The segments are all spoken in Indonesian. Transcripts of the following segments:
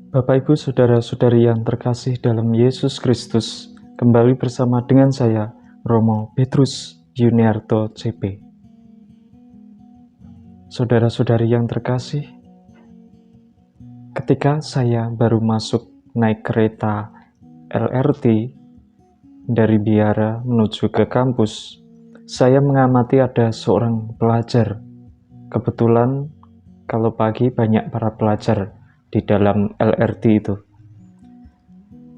Bapak, Ibu, Saudara-saudari yang terkasih dalam Yesus Kristus, kembali bersama dengan saya, Romo Petrus Yuniarto CP. Saudara-saudari yang terkasih, ketika saya baru masuk naik kereta LRT dari Biara menuju ke kampus, saya mengamati ada seorang pelajar. Kebetulan kalau pagi banyak para pelajar di dalam LRT itu.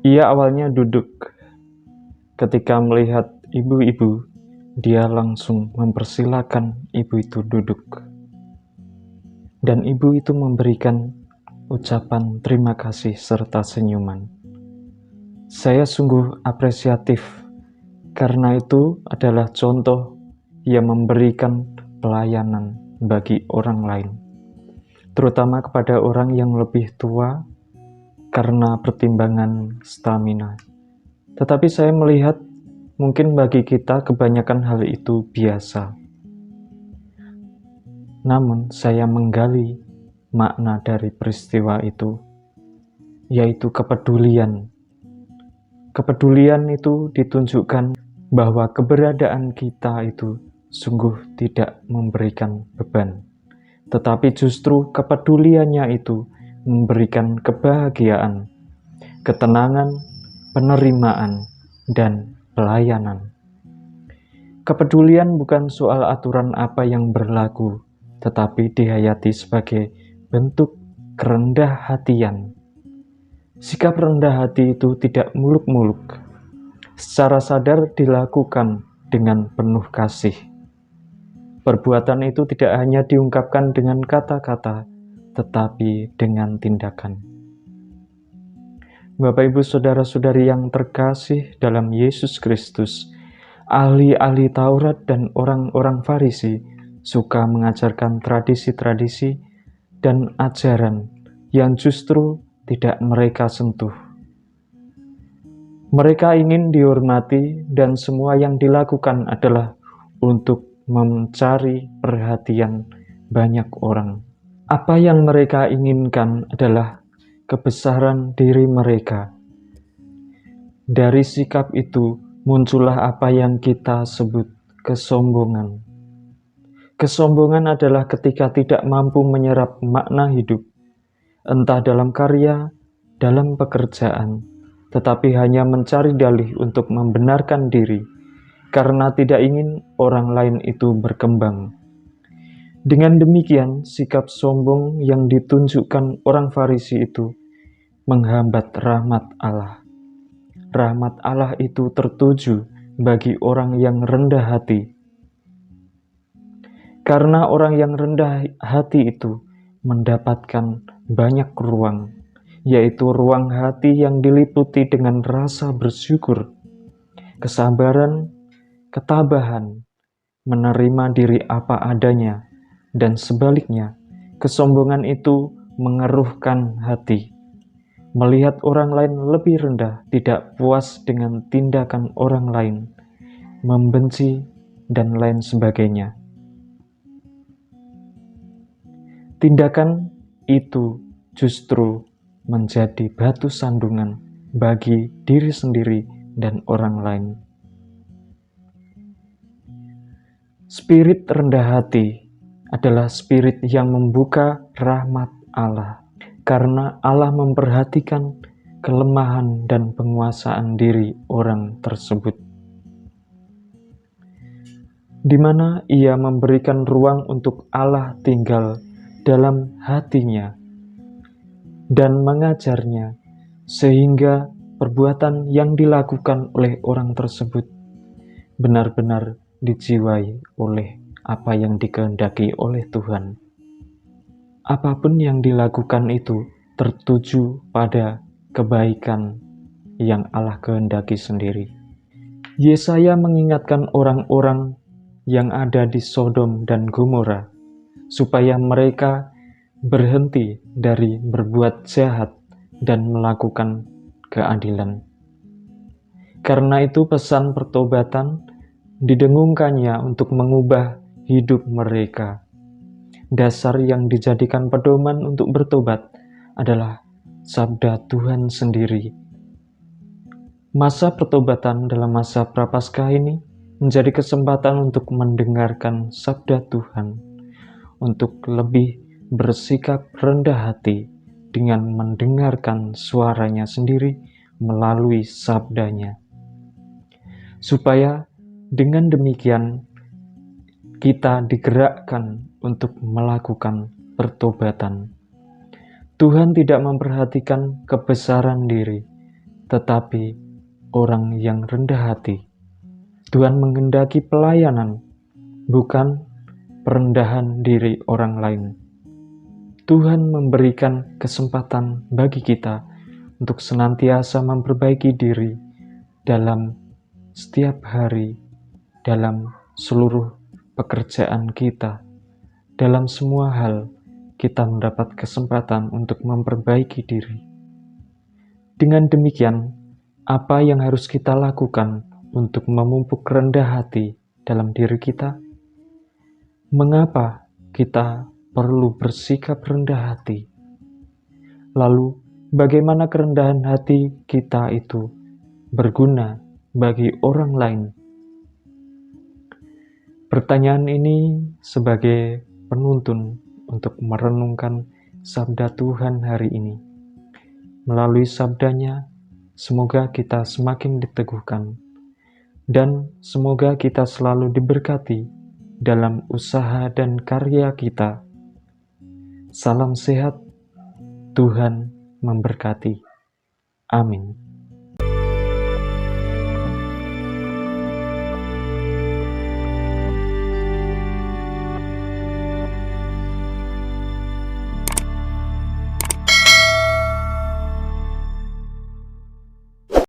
Ia awalnya duduk. Ketika melihat ibu-ibu, dia langsung mempersilakan ibu itu duduk. Dan ibu itu memberikan ucapan terima kasih serta senyuman. Saya sungguh apresiatif karena itu adalah contoh yang memberikan pelayanan bagi orang lain, terutama kepada orang yang lebih tua karena pertimbangan stamina. Tetapi saya melihat mungkin bagi kita kebanyakan hal itu biasa. Namun saya menggali makna dari peristiwa itu, yaitu kepedulian. Kepedulian itu ditunjukkan bahwa keberadaan kita itu sungguh tidak memberikan beban, tetapi justru kepeduliannya itu memberikan kebahagiaan, ketenangan, penerimaan, dan pelayanan. Kepedulian bukan soal aturan apa yang berlaku, tetapi dihayati sebagai bentuk kerendah hatian. Sikap rendah hati itu tidak muluk-muluk, secara sadar dilakukan dengan penuh kasih. Perbuatan itu tidak hanya diungkapkan dengan kata-kata, tetapi dengan tindakan. Bapak, Ibu, Saudara-saudari yang terkasih dalam Yesus Kristus, ahli-ahli Taurat dan orang-orang Farisi suka mengajarkan tradisi-tradisi dan ajaran yang justru tidak mereka sentuh. Mereka ingin dihormati dan semua yang dilakukan adalah untuk mencari perhatian banyak orang. Apa yang mereka inginkan adalah kebesaran diri mereka. Dari sikap itu muncullah apa yang kita sebut kesombongan. Kesombongan adalah ketika tidak mampu menyerap makna hidup, entah dalam karya, dalam pekerjaan, tetapi hanya mencari dalih untuk membenarkan diri, karena tidak ingin orang lain itu berkembang. Dengan demikian, sikap sombong yang ditunjukkan orang Farisi itu menghambat rahmat Allah. Rahmat Allah itu tertuju bagi orang yang rendah hati. Karena orang yang rendah hati itu mendapatkan banyak ruang, yaitu ruang hati yang diliputi dengan rasa bersyukur, kesabaran, ketabahan, menerima diri apa adanya, dan sebaliknya, kesombongan itu mengeruhkan hati. Melihat orang lain lebih rendah, tidak puas dengan tindakan orang lain, membenci, dan lain sebagainya. Tindakan itu justru menjadi batu sandungan bagi diri sendiri dan orang lain. Spirit rendah hati adalah spirit yang membuka rahmat Allah, karena Allah memperhatikan kelemahan dan penguasaan diri orang tersebut, di mana ia memberikan ruang untuk Allah tinggal dalam hatinya dan mengajarnya, sehingga perbuatan yang dilakukan oleh orang tersebut benar-benar dijiwai oleh apa yang dikehendaki oleh Tuhan. Apapun yang dilakukan itu tertuju pada kebaikan yang Allah kehendaki sendiri. Yesaya mengingatkan orang-orang yang ada di Sodom dan Gomora supaya mereka berhenti dari berbuat jahat dan melakukan keadilan. Karena itu pesan pertobatan didengungkannya untuk mengubah hidup mereka. Dasar yang dijadikan pedoman untuk bertobat adalah sabda Tuhan sendiri. Masa pertobatan dalam masa Prapaskah ini menjadi kesempatan untuk mendengarkan sabda Tuhan, untuk lebih bersikap rendah hati dengan mendengarkan suaranya sendiri melalui sabdanya. Supaya dengan demikian kita digerakkan untuk melakukan pertobatan. Tuhan tidak memperhatikan kebesaran diri, tetapi orang yang rendah hati. Tuhan menghendaki pelayanan, bukan perendahan diri orang lain. Tuhan memberikan kesempatan bagi kita untuk senantiasa memperbaiki diri dalam setiap hari, dalam seluruh pekerjaan kita, dalam semua hal kita mendapat kesempatan untuk memperbaiki diri. Dengan demikian, apa yang harus kita lakukan untuk memupuk rendah hati dalam diri kita? Mengapa kita perlu bersikap rendah hati? Lalu, bagaimana kerendahan hati kita itu berguna bagi orang lain? Pertanyaan ini sebagai penuntun untuk merenungkan sabda Tuhan hari ini. Melalui sabdanya, semoga kita semakin diteguhkan, dan semoga kita selalu diberkati dalam usaha dan karya kita. Salam sehat, Tuhan memberkati. Amin.